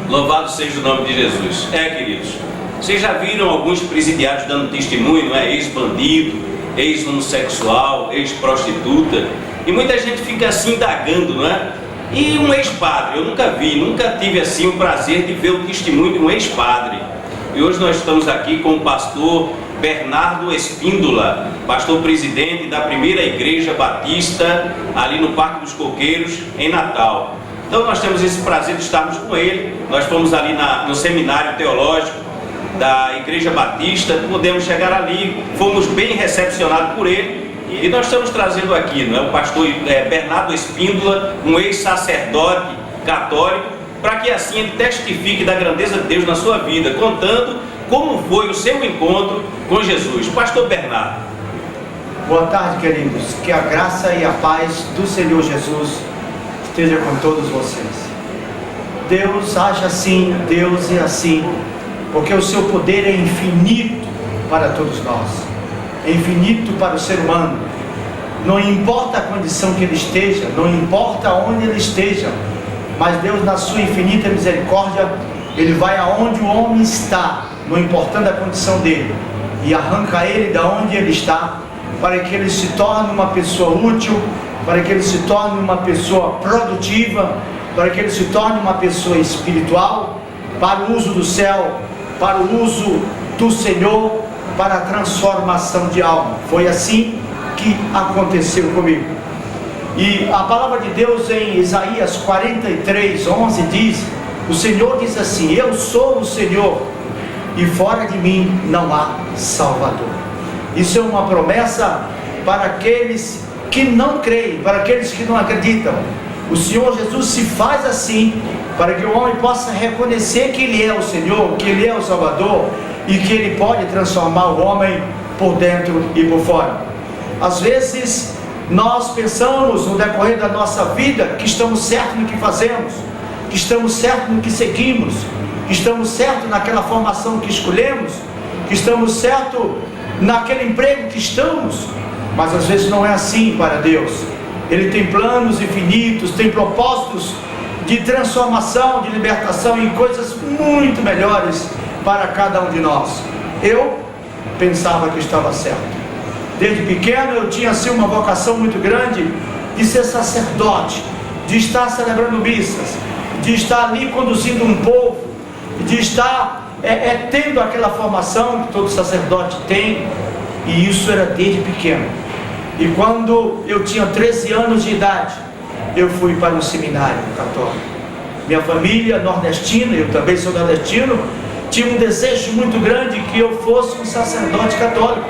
Louvado seja o nome de Jesus. Queridos, vocês já viram alguns presidiários dando testemunho, não é? Ex-bandido, ex-homossexual, ex-prostituta, e muita gente fica assim indagando, não é? E um ex-padre, eu nunca tive assim o prazer de ver o testemunho de um ex-padre. E hoje nós estamos aqui com o pastor Bernardo Espíndola, pastor presidente da primeira igreja batista ali no Parque dos Coqueiros, em Natal. Então nós temos esse prazer de estarmos com ele. Nós fomos ali no seminário teológico da Igreja Batista, pudemos chegar ali, fomos bem recepcionados por ele, e nós estamos trazendo aqui, não é, o pastor Bernardo Espíndola, um ex-sacerdote católico, para que assim ele testifique da grandeza de Deus na sua vida, contando como foi o seu encontro com Jesus. Pastor Bernardo. Boa tarde, queridos. Que a graça e a paz do Senhor Jesus esteja com todos vocês. Deus age assim, Deus é assim, porque o seu poder é infinito para todos nós, é infinito para o ser humano. Não importa a condição que ele esteja, não importa onde ele esteja, mas Deus, na sua infinita misericórdia, ele vai aonde o homem está, não importando a condição dele, e arranca ele da onde ele está, para que ele se torne uma pessoa útil, para que ele se torne uma pessoa produtiva, para que ele se torne uma pessoa espiritual, para o uso do céu, para o uso do Senhor, para a transformação de alma. Foi assim que aconteceu comigo. E a palavra de Deus em Isaías 43:11 diz: o Senhor diz assim: eu sou o Senhor, e fora de mim não há Salvador. Isso é uma promessa para aqueles que não creem, para aqueles que não acreditam. O Senhor Jesus se faz assim para que o homem possa reconhecer que Ele é o Senhor, que Ele é o Salvador, e que Ele pode transformar o homem por dentro e por fora. Às vezes nós pensamos no decorrer da nossa vida que estamos certos no que fazemos, que estamos certos no que seguimos, que estamos certos naquela formação que escolhemos, que estamos certos naquele emprego que estamos, mas às vezes não é assim para Deus. Ele tem planos infinitos, tem propósitos de transformação, de libertação em coisas muito melhores para cada um de nós. Eu pensava que estava certo. Desde pequeno eu tinha assim uma vocação muito grande de ser sacerdote, de estar celebrando missas, de estar ali conduzindo um povo, de estar tendo aquela formação que todo sacerdote tem, e isso era desde pequeno. E quando eu tinha 13 anos de idade, eu fui para o seminário católico. Minha família nordestina, eu também sou nordestino, tinha um desejo muito grande que eu fosse um sacerdote católico.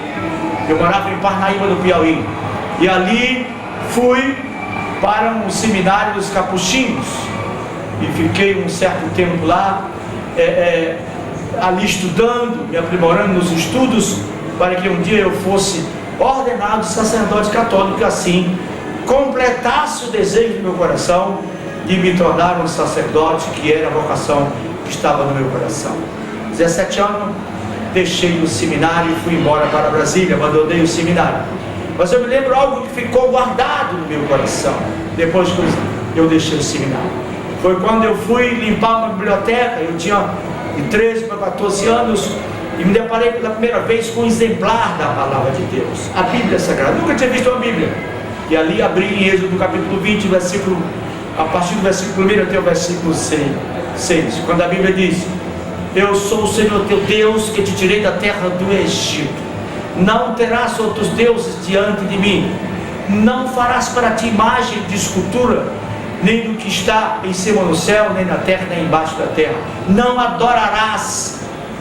Eu morava em Parnaíba, no Piauí, e ali fui para um seminário dos capuchinhos, e fiquei um certo tempo lá, ali estudando, me aprimorando nos estudos, para que um dia eu fosse ordenado sacerdote católico, e assim completasse o desejo do meu coração de me tornar um sacerdote, que era a vocação que estava no meu coração. 17 anos, deixei o seminário e fui embora para Brasília, abandonei o seminário. Mas eu me lembro algo que ficou guardado no meu coração, depois que eu deixei o seminário. Foi quando eu fui limpar uma biblioteca, eu tinha de 13 para 14 anos, e me deparei pela primeira vez com um exemplar da palavra de Deus, a Bíblia Sagrada. Nunca tinha visto uma Bíblia. E ali abri em Êxodo capítulo 20, a partir do versículo 1 até o versículo 6, quando a Bíblia diz: eu sou o Senhor teu Deus, que te tirei da terra do Egito. Não terás outros deuses diante de mim. Não farás para ti imagem de escultura, nem do que está em cima no céu, nem na terra, nem embaixo da terra. Não adorarás,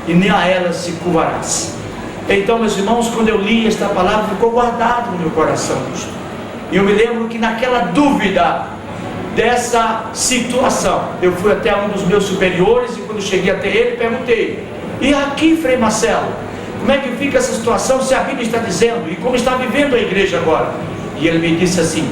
e nem a ela se curvarás. Então, meus irmãos, quando eu li esta palavra, ficou guardado no meu coração. E eu me lembro que naquela dúvida dessa situação, eu fui até um dos meus superiores, e quando cheguei até ele, perguntei: e aqui, Frei Marcelo, como é que fica essa situação, se a Bíblia está dizendo, e como está vivendo a igreja agora? E ele me disse assim: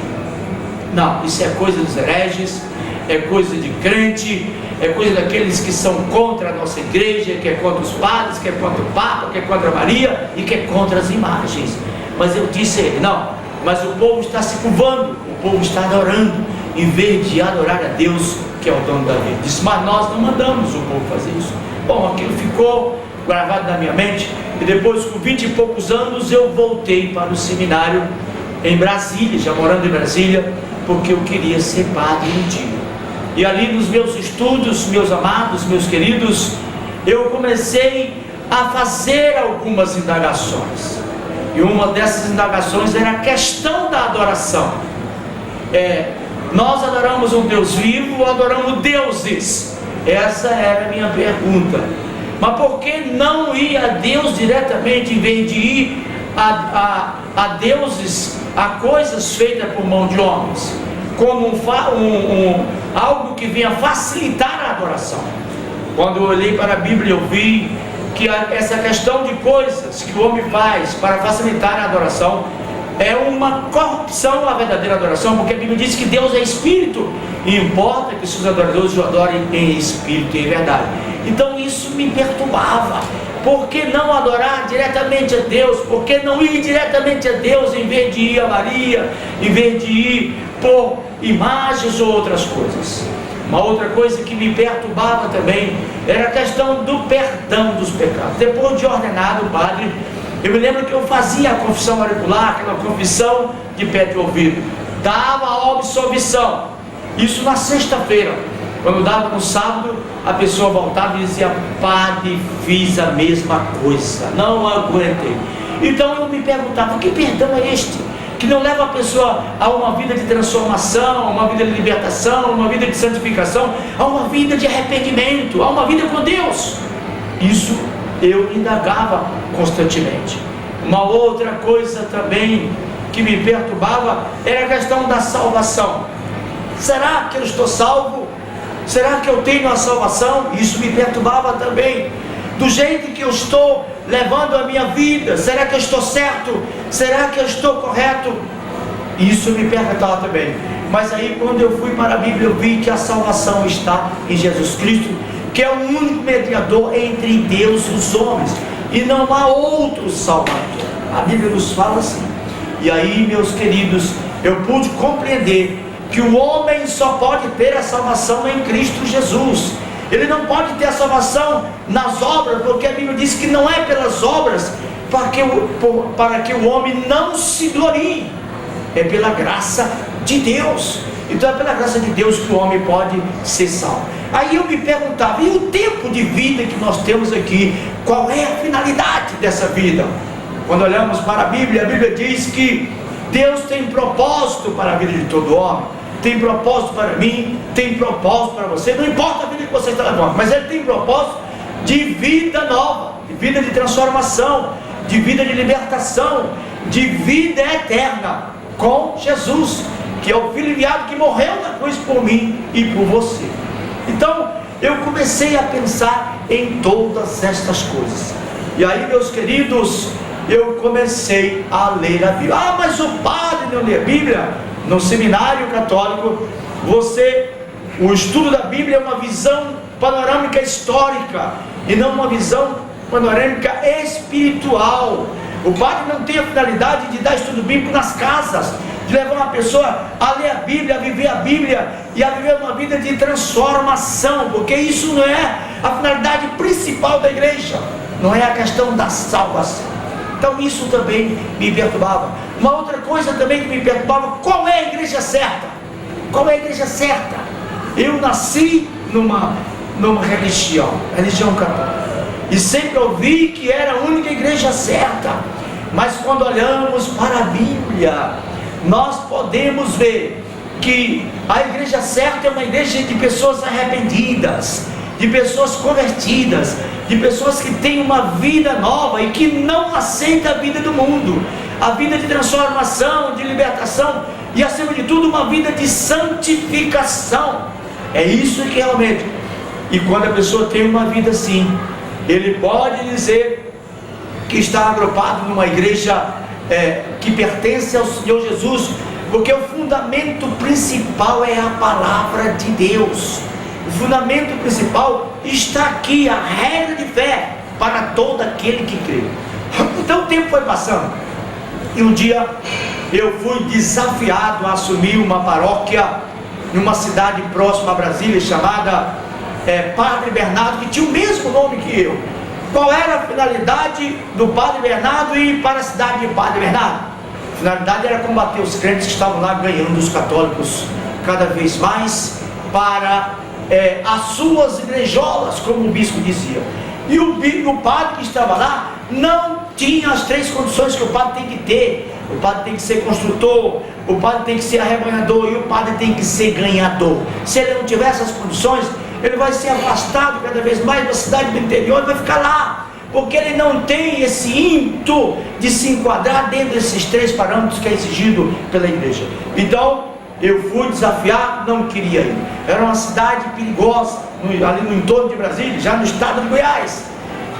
não, isso é coisa dos hereges, é coisa de crente, é coisa daqueles que são contra a nossa igreja, que é contra os padres, que é contra o Papa, que é contra Maria, e que é contra as imagens. Mas eu disse a ele: não, mas o povo está se curvando, o povo está adorando, em vez de adorar a Deus que é o dono da vida. Disse, mas nós não mandamos o povo fazer isso. Bom, aquilo ficou gravado na minha mente, e depois, com 20 e poucos anos, eu voltei para o seminário em Brasília, já morando em Brasília, porque eu queria ser padre um dia. E ali nos meus estudos, meus amados, meus queridos, eu comecei a fazer algumas indagações. E uma dessas indagações era a questão da adoração. Nós adoramos um Deus vivo ou adoramos deuses? Essa era a minha pergunta. Mas por que não ir a Deus diretamente, em vez de ir a deuses, a coisas feitas por mão de homens, como algo que vinha facilitar a adoração? Quando eu olhei para a Bíblia, eu vi que essa questão de coisas que o homem faz para facilitar a adoração é uma corrupção à verdadeira adoração, porque a Bíblia diz que Deus é Espírito, e importa que seus adoradores o adorem em Espírito e em verdade. Então isso me perturbava. Por que não adorar diretamente a Deus? Por que não ir diretamente a Deus em vez de ir a Maria, em vez de ir por imagens ou outras coisas? Uma outra coisa que me perturbava também era a questão do perdão dos pecados. Depois de ordenado padre, eu me lembro que eu fazia a confissão auricular, aquela confissão de pé de ouvido, dava a absolvição, isso na sexta-feira. Quando dava no sábado, a pessoa voltava e dizia, padre, fiz a mesma coisa, não aguentei. Então eu me perguntava, que perdão é este? Que não leva a pessoa a uma vida de transformação, a uma vida de libertação, a uma vida de santificação, a uma vida de arrependimento, a uma vida com Deus. Isso eu indagava constantemente. Uma outra coisa também que me perturbava era a questão da salvação. Será que eu estou salvo? Será que eu tenho a salvação? Isso me perturbava também. Do jeito que eu estou levando a minha vida, será que eu estou certo? Será que eu estou correto? Isso me perturbava também. Mas aí, quando eu fui para a Bíblia, eu vi que a salvação está em Jesus Cristo, que é o único mediador entre Deus e os homens, e não há outro salvador. A Bíblia nos fala assim. E aí, meus queridos, eu pude compreender que o homem só pode ter a salvação em Cristo Jesus. Ele não pode ter a salvação nas obras, porque a Bíblia diz que não é pelas obras para que o homem não se glorie, é pela graça de Deus. Então é pela graça de Deus que o homem pode ser salvo. Aí eu me perguntava, e o tempo de vida que nós temos aqui, qual é a finalidade dessa vida? Quando olhamos para a Bíblia diz que Deus tem propósito para a vida de todo homem. Tem propósito para mim, tem propósito para você, não importa a vida que você está levando, mas Ele tem propósito de vida nova, de vida de transformação, de vida de libertação, de vida eterna com Jesus, que é o Filho enviado que morreu na cruz por mim e por você. Então eu comecei a pensar em todas estas coisas, e aí, meus queridos, eu comecei a ler a Bíblia. Ah, mas o padre não lê a Bíblia? No seminário católico, o estudo da Bíblia é uma visão panorâmica histórica e não uma visão panorâmica espiritual. O padre não tem a finalidade de dar estudo bíblico nas casas, de levar uma pessoa a ler a Bíblia, a viver a Bíblia e a viver uma vida de transformação, porque isso não é a finalidade principal da igreja, não é a questão da salvação. Então isso também me perturbava. Uma outra coisa também que me perturbava, qual é a igreja certa? Qual é a igreja certa? Eu nasci numa religião católica, e sempre ouvi que era a única igreja certa. Mas quando olhamos para a Bíblia, nós podemos ver que a igreja certa é uma igreja de pessoas arrependidas, de pessoas convertidas, de pessoas que têm uma vida nova e que não aceitam a vida do mundo, a vida de transformação, de libertação e, acima de tudo, uma vida de santificação. É isso que realmente. E quando a pessoa tem uma vida assim, ele pode dizer que está agrupado numa igreja que pertence ao Senhor Jesus, porque o fundamento principal é a palavra de Deus. O fundamento principal está aqui, a regra de fé para todo aquele que crê. Então o tempo foi passando, e um dia eu fui desafiado a assumir uma paróquia numa cidade próxima a Brasília, chamada Padre Bernardo, que tinha o mesmo nome que eu. Qual era a finalidade do Padre Bernardo ir para a cidade de Padre Bernardo? A finalidade era combater os crentes que estavam lá, ganhando os católicos cada vez mais para as suas igrejolas, como o bispo dizia. E o padre que estava lá não tinha as 3 condições que o padre tem que ter. O padre tem que ser construtor, o padre tem que ser arrebanhador e o padre tem que ser ganhador. Se ele não tiver essas condições, ele vai ser afastado cada vez mais da cidade do interior e vai ficar lá, porque ele não tem esse ímpeto de se enquadrar dentro desses 3 parâmetros que é exigido pela igreja. Então eu fui desafiado, não queria ir. Era uma cidade perigosa, ali no entorno de Brasília, já no estado de Goiás.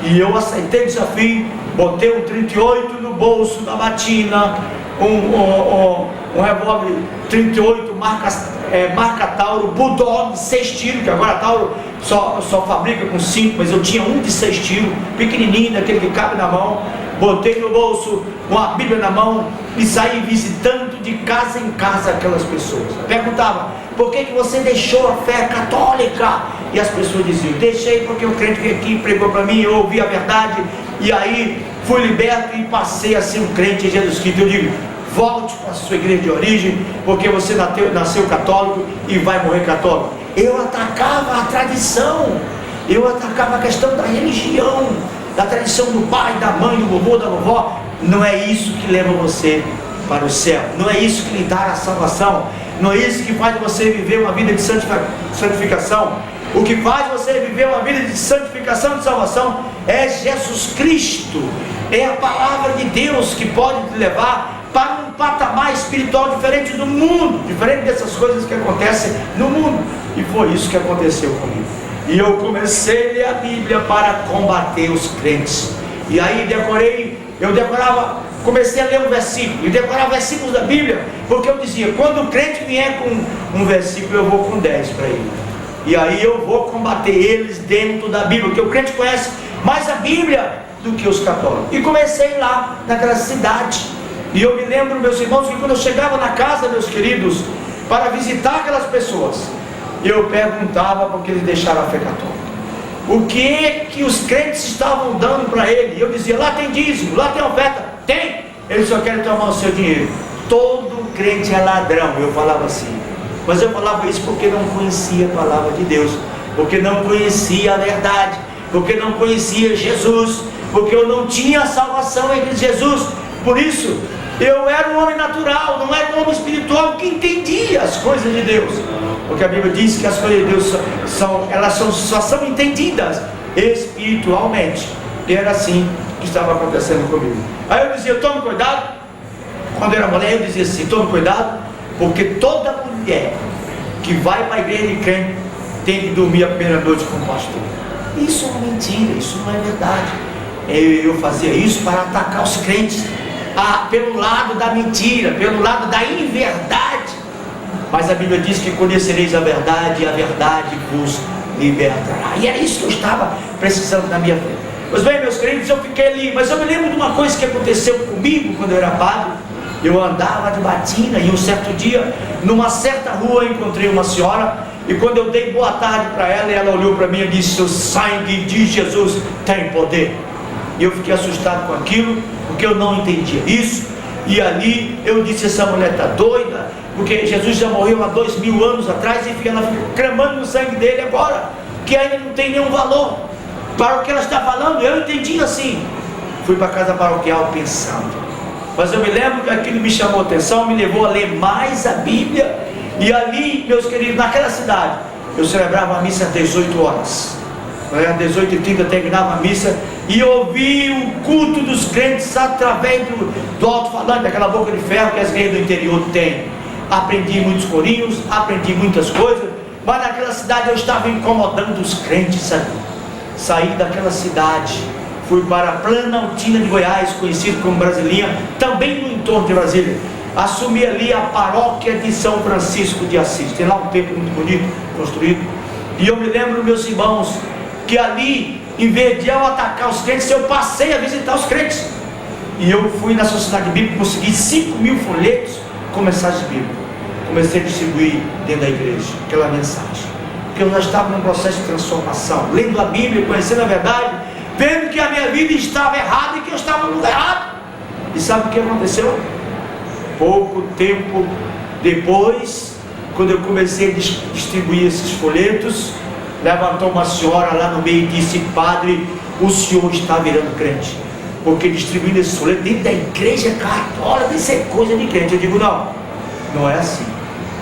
E eu aceitei o desafio, botei um 38 no bolso da batina, um revólver 38 marca Tauro, Bulldog, 6 tiros, que agora a Tauro só fabrica com 5, mas eu tinha um de 6 tiros, pequenininho, daquele que cabe na mão. Botei no bolso, uma Bíblia na mão e saí visitando de casa em casa aquelas pessoas. Perguntava: por que você deixou a fé católica? E as pessoas diziam: deixei porque o crente veio aqui, pregou para mim, eu ouvi a verdade e aí fui liberto e passei a ser um crente em Jesus Cristo. Eu digo: volte para a sua igreja de origem, porque você nasceu católico e vai morrer católico. Eu atacava a tradição, eu atacava a questão da religião, da tradição do pai, da mãe, do vovô, da vovó. Não é isso que leva você para o céu, não é isso que lhe dá a salvação, não é isso que faz você viver uma vida de santificação. O que faz você viver uma vida de santificação e de salvação é Jesus Cristo, é a palavra de Deus que pode te levar para um patamar espiritual diferente do mundo, diferente dessas coisas que acontecem no mundo. E foi isso que aconteceu comigo. E eu comecei a ler a Bíblia para combater os crentes. E aí comecei a ler um versículo, e decorar versículos da Bíblia, porque eu dizia: quando o crente vier com um versículo, eu vou com 10 para ele. E aí eu vou combater eles dentro da Bíblia, porque o crente conhece mais a Bíblia do que os católicos. E comecei lá, naquela cidade. E eu me lembro, meus irmãos, que quando eu chegava na casa, meus queridos, para visitar aquelas pessoas, eu perguntava por que eles deixaram a fé católica. O que os crentes estavam dando para ele? E eu dizia: lá tem dízimo, lá tem oferta. Tem, eles só querem tomar o seu dinheiro. Todo crente é ladrão, eu falava assim. Mas eu falava isso porque não conhecia a palavra de Deus, porque não conhecia a verdade, porque não conhecia Jesus, porque eu não tinha salvação em Cristo Jesus. Por isso, eu era um homem natural, não era um homem espiritual que entendia as coisas de Deus. Porque a Bíblia diz que as coisas de Deus só são entendidas espiritualmente. E era assim que estava acontecendo comigo. Aí eu dizia: tome cuidado. Quando eu era mulher, eu dizia assim: tome cuidado, porque toda mulher que vai para a igreja de crente tem que dormir a primeira noite com o pastor. Isso é uma mentira, isso não é verdade. Eu fazia isso para atacar os crentes, pelo lado da mentira, pelo lado da inverdade. Mas a Bíblia diz que conhecereis a verdade e a verdade vos libertará. E era isso que eu estava precisando na minha vida. Pois bem, meus queridos, eu fiquei ali, mas eu me lembro de uma coisa que aconteceu comigo quando eu era padre. Eu andava de batina e um certo dia, numa certa rua, eu encontrei uma senhora. E quando eu dei boa tarde para ela, ela olhou para mim e disse: o sangue de Jesus tem poder. E eu fiquei assustado com aquilo, porque eu não entendia isso. E ali eu disse: essa mulher está doida, porque Jesus já morreu há 2000 anos atrás, e ela fica clamando no sangue dele agora, que ainda não tem nenhum valor para o que ela está falando. Eu entendi assim. Fui para a casa paroquial pensando. Mas eu me lembro que aquilo me chamou a atenção, me levou a ler mais a Bíblia. E ali, meus queridos, naquela cidade, eu celebrava a missa às 18 horas. Às 18h30 terminava a missa e ouvi o culto dos crentes através do alto-falante, daquela boca de ferro que as igrejas do interior têm. Aprendi muitos corinhos, aprendi muitas coisas, mas naquela cidade eu estava incomodando os crentes ali. Saí daquela cidade, fui para a Planaltina de Goiás, conhecido como Brasilinha, também no entorno de Brasília. Assumi ali a paróquia de São Francisco de Assis. Tem lá um templo muito bonito construído. E eu me lembro, meus irmãos, que ali, em vez de eu atacar os crentes, eu passei a visitar os crentes. E eu fui na sociedade bíblica, consegui 5.000 folhetos com mensagens bíblicas. comecei a distribuir dentro da igreja aquela mensagem, porque eu já estava num processo de transformação, lendo a Bíblia, conhecendo a verdade, vendo que a minha vida estava errada e que eu estava no lugar errado. E sabe o que aconteceu? Pouco tempo depois, quando eu comecei a distribuir esses folhetos, levantou uma senhora lá no meio e disse: padre, o senhor está virando crente, porque distribuindo esses folhetos dentro da igreja católica, isso é coisa de crente. Eu digo: não, não é assim.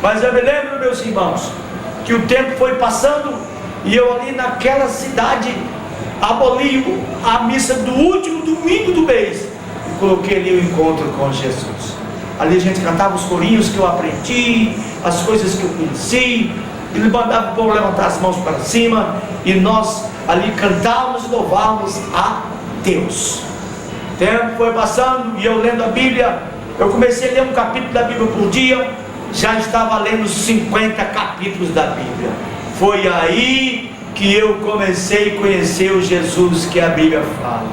Mas eu me lembro, meus irmãos, que o tempo foi passando e eu ali naquela cidade aboli a missa do último domingo do mês e coloquei ali o encontro com Jesus. Ali a gente cantava os corinhos que eu aprendi, as coisas que eu conheci, ele mandava o povo levantar as mãos para cima e nós ali cantávamos e louvávamos a Deus. O tempo foi passando e eu lendo a Bíblia, eu comecei a ler um capítulo da Bíblia por dia, já estava lendo 50 capítulos da Bíblia. Foi aí que eu comecei a conhecer o Jesus que a Bíblia fala,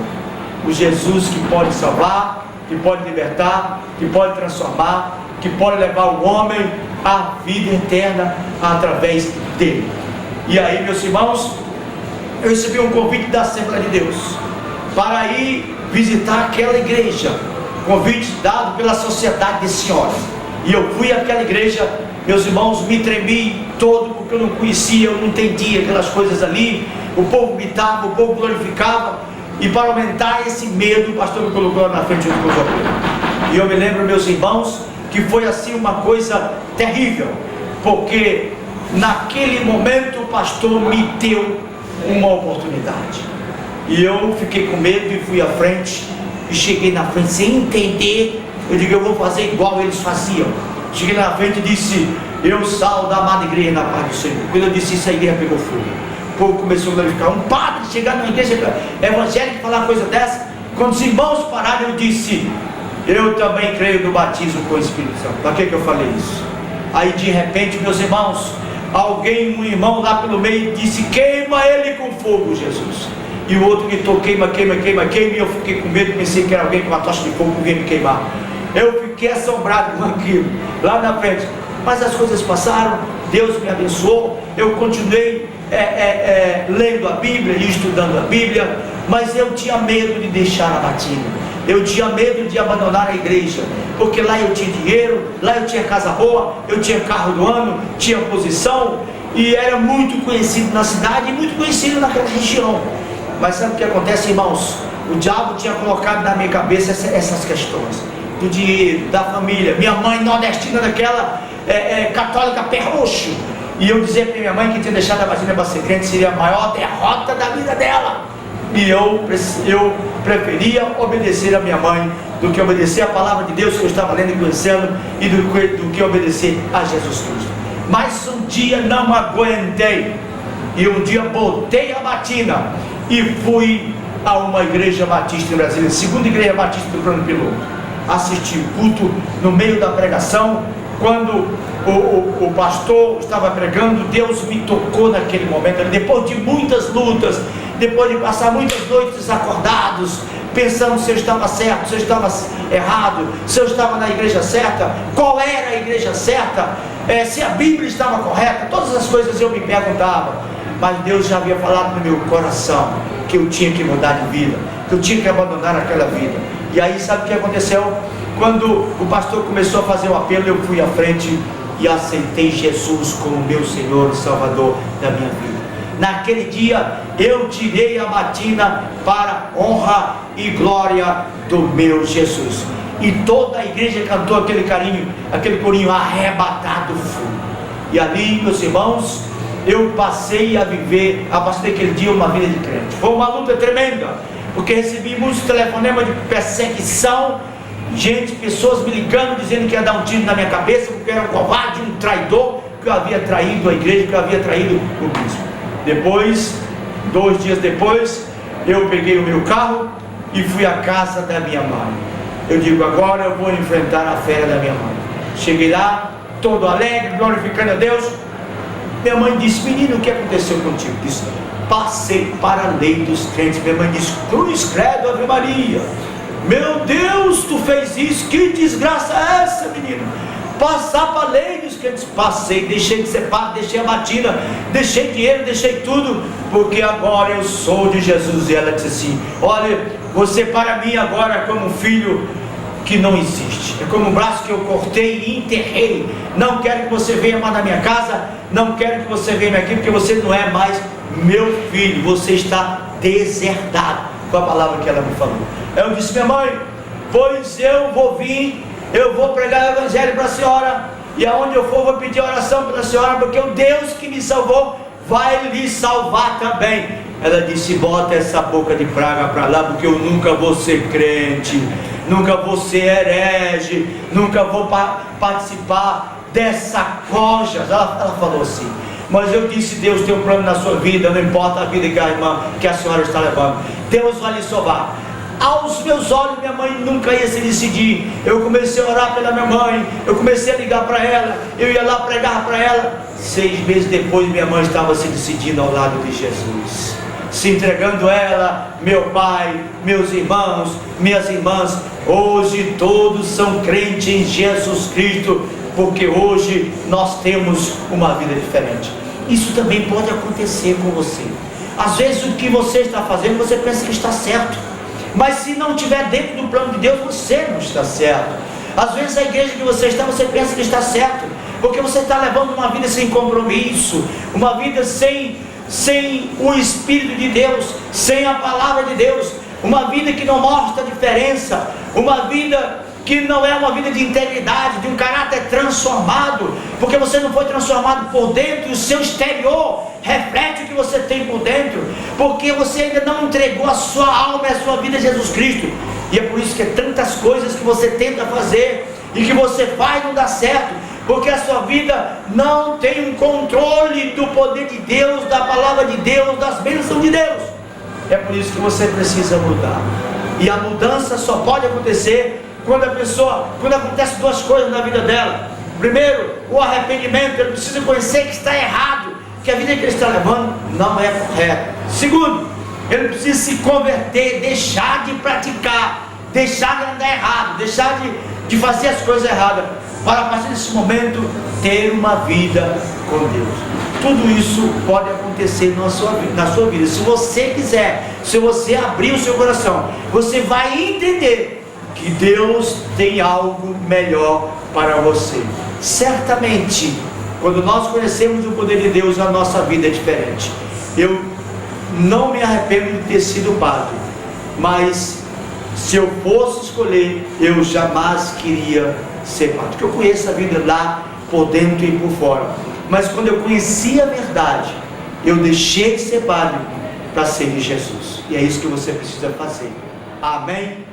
o Jesus que pode salvar, que pode libertar, que pode transformar, que pode levar o homem à vida eterna através dele. E aí, meus irmãos, eu recebi um convite da Assembleia de Deus para ir visitar aquela igreja, convite dado pela Sociedade de Senhoras. E eu fui àquela igreja, meus irmãos, me tremi todo, porque eu não conhecia, eu não entendia aquelas coisas ali. O povo gritava, o povo glorificava, e para aumentar esse medo, o pastor me colocou lá na frente junto com o obreiros. E eu me lembro, meus irmãos, que foi assim uma coisa terrível, porque naquele momento o pastor me deu uma oportunidade, e eu fiquei com medo e fui à frente, e cheguei na frente sem entender. Eu digo: eu vou fazer igual eles faziam. Cheguei na frente e disse: eu saúdo a amada igreja na paz do Senhor. Quando eu disse isso, a igreja pegou fogo. O povo começou a glorificar. Um padre chegar numa igreja evangélica e falar uma coisa dessa. Quando os irmãos pararam, eu disse: eu também creio no batismo com o Espírito Santo. Para que eu falei isso? Aí de repente, meus irmãos, um irmão lá pelo meio disse: queima ele com fogo, Jesus. E o outro gritou: queima, queima, queima, queima. E eu fiquei com medo, pensei que era alguém com uma tocha de fogo que vinha me queimar. Eu fiquei assombrado com aquilo lá na frente. Mas as coisas passaram, Deus me abençoou. Eu continuei lendo a Bíblia e estudando a Bíblia, mas eu tinha medo de deixar a batina, eu tinha medo de abandonar a igreja, porque lá eu tinha dinheiro, lá eu tinha casa boa, eu tinha carro do ano, tinha posição, e era muito conhecido na cidade e muito conhecido naquela região. Mas sabe o que acontece, irmãos? O diabo tinha colocado na minha cabeça essas questões do dinheiro, da família. Minha mãe nordestina daquela católica pé roxo, e eu dizia para minha mãe que tinha deixado a batina para ser crente seria a maior derrota da vida dela, e eu preferia obedecer a minha mãe do que obedecer a palavra de Deus que eu estava lendo e conhecendo, e do que obedecer a Jesus Cristo. Mas um dia não aguentei, e um dia botei a batina e fui a uma igreja batista em Brasília, segunda igreja batista do Plano Piloto. Assisti o culto. No meio da pregação, quando o pastor estava pregando, Deus me tocou naquele momento. Depois de muitas lutas, depois de passar muitas noites acordados, pensando se eu estava certo, se eu estava errado, se eu estava na igreja certa, qual era a igreja certa, se a Bíblia estava correta, todas as coisas eu me perguntava. Mas Deus já havia falado no meu coração que eu tinha que mudar de vida, que eu tinha que abandonar aquela vida. E aí sabe o que aconteceu? Quando o pastor começou a fazer o apelo, eu fui à frente e aceitei Jesus como meu Senhor e Salvador da minha vida. Naquele dia eu tirei a batina para honra e glória do meu Jesus. E toda a igreja cantou aquele corinho arrebatado fogo. E ali, meus irmãos, eu passei a viver, a partir daquele dia, uma vida de crente. Foi uma luta tremenda, porque recebi muitos telefonemas de perseguição, pessoas me ligando, dizendo que ia dar um tiro na minha cabeça, porque eu era um covarde, um traidor, que eu havia traído a igreja, que eu havia traído o bispo. Depois, 2 dias depois, eu peguei o meu carro e fui à casa da minha mãe. Eu digo: agora eu vou enfrentar a fé da minha mãe. Cheguei lá, todo alegre, glorificando a Deus. Minha mãe disse: menino, o que aconteceu contigo? Disse: passei para a lei dos crentes. Minha mãe disse: cruz, credo, Ave Maria. Meu Deus, tu fez isso, que desgraça é essa, menino? Passar paleiros que antes passei, deixei de ser padre, deixei a batina, deixei dinheiro, deixei tudo, porque agora eu sou de Jesus. E ela disse assim: olha, você para mim agora é como um filho que não existe, é como um braço que eu cortei e enterrei. Não quero que você venha mais na minha casa, não quero que você venha aqui, porque você não é mais meu filho, você está deserdado. Com a palavra que ela me falou, eu disse: minha mãe, pois eu vou vir, eu vou pregar o evangelho para a senhora, e aonde eu for vou pedir oração pela senhora, porque o Deus que me salvou vai lhe salvar também. Ela disse: bota essa boca de praga para lá, porque eu nunca vou ser crente, nunca vou ser herege, nunca vou participar dessa coja. Ela falou assim. Mas eu disse: Deus tem um plano na sua vida, não importa a vida que a senhora está levando, Deus vai lhe salvar. Aos meus olhos, minha mãe nunca ia se decidir. Eu comecei a orar pela minha mãe, eu comecei a ligar para ela, eu ia lá pregar para ela. 6 meses depois, minha mãe estava se decidindo ao lado de Jesus, se entregando ela, meu pai, meus irmãos, minhas irmãs. Hoje todos são crentes em Jesus Cristo, porque hoje nós temos uma vida diferente. Isso também pode acontecer com você. Às vezes o que você está fazendo, você pensa que está certo, mas se não estiver dentro do plano de Deus, você não está certo. Às vezes a igreja que você está, você pensa que está certo, porque você está levando uma vida sem compromisso, uma vida sem o Espírito de Deus, sem a palavra de Deus, uma vida que não mostra a diferença, uma vida que não é uma vida de integridade, de um caráter transformado, porque você não foi transformado por dentro, e o seu exterior reflete o que você tem por dentro, porque você ainda não entregou a sua alma e a sua vida a Jesus Cristo. E é por isso que tantas coisas que você tenta fazer e que você faz não dá certo, porque a sua vida não tem um controle do poder de Deus, da palavra de Deus, das bênçãos de Deus. É por isso que você precisa mudar, e a mudança só pode acontecer quando acontece 2 coisas na vida dela. Primeiro, o arrependimento. Ele precisa conhecer que está errado, que a vida que ele está levando não é correta. Segundo, ele precisa se converter, deixar de praticar, deixar de andar errado, deixar de fazer as coisas erradas, para a partir desse momento ter uma vida com Deus. Tudo isso pode acontecer na sua vida. Se você quiser, se você abrir o seu coração, você vai entender que Deus tem algo melhor para você. Certamente, quando nós conhecemos o poder de Deus, a nossa vida é diferente. Eu não me arrependo de ter sido padre, mas se eu fosse escolher, eu jamais queria ser padre, porque eu conheço a vida lá por dentro e por fora. Mas quando eu conheci a verdade, eu deixei de ser padre para ser de Jesus. E é isso que você precisa fazer. Amém?